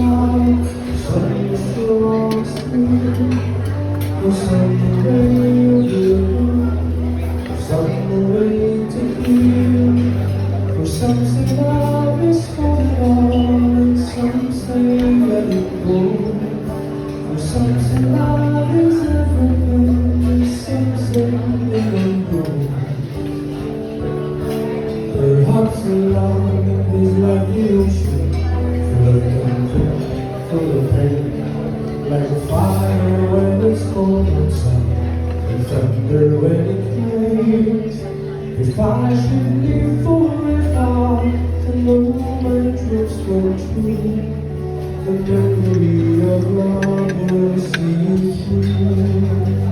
time, some strong sleep, for some way to some way to heal, for some say love is holding on, some say let it go, for some say love is everything, some say let it go. Perhaps love is like the ocean, full of contempt, full of pain, like a fire when it's cold outside, and thunder when it rains. If I should live forever, and the moment dreams come true, the memory of love will see you through.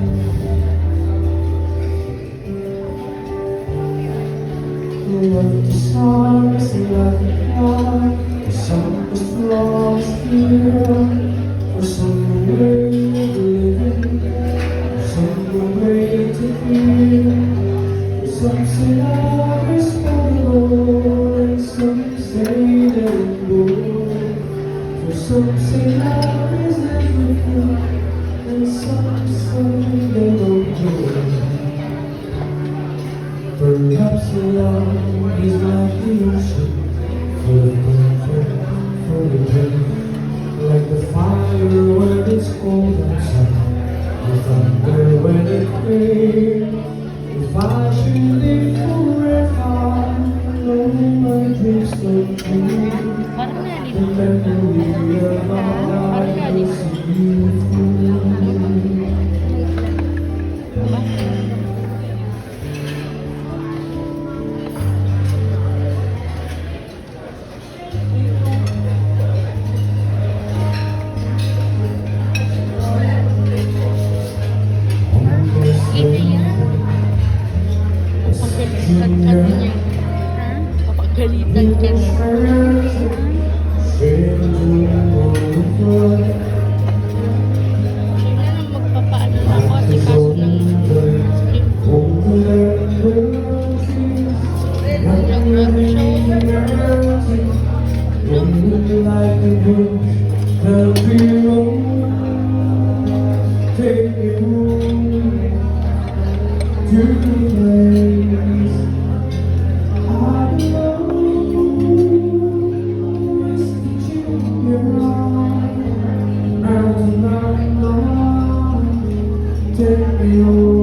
Love the stars and love the night, the sun was lost here, for some way of living, for some way to feel, for some say love is forever, and some say let it go, for some say love is everything, and some say let it go. Perhaps love is like the ocean, full of comfort, full of pain, like the fire when it's cold outside, the thunder when it rains. If I should live forever, know my dreams come true, the memory of our life will see you through. Papagalitan ka niya. Kaya nang magpapaano na ako kasi kaso ng script. Nag-ano Take me home.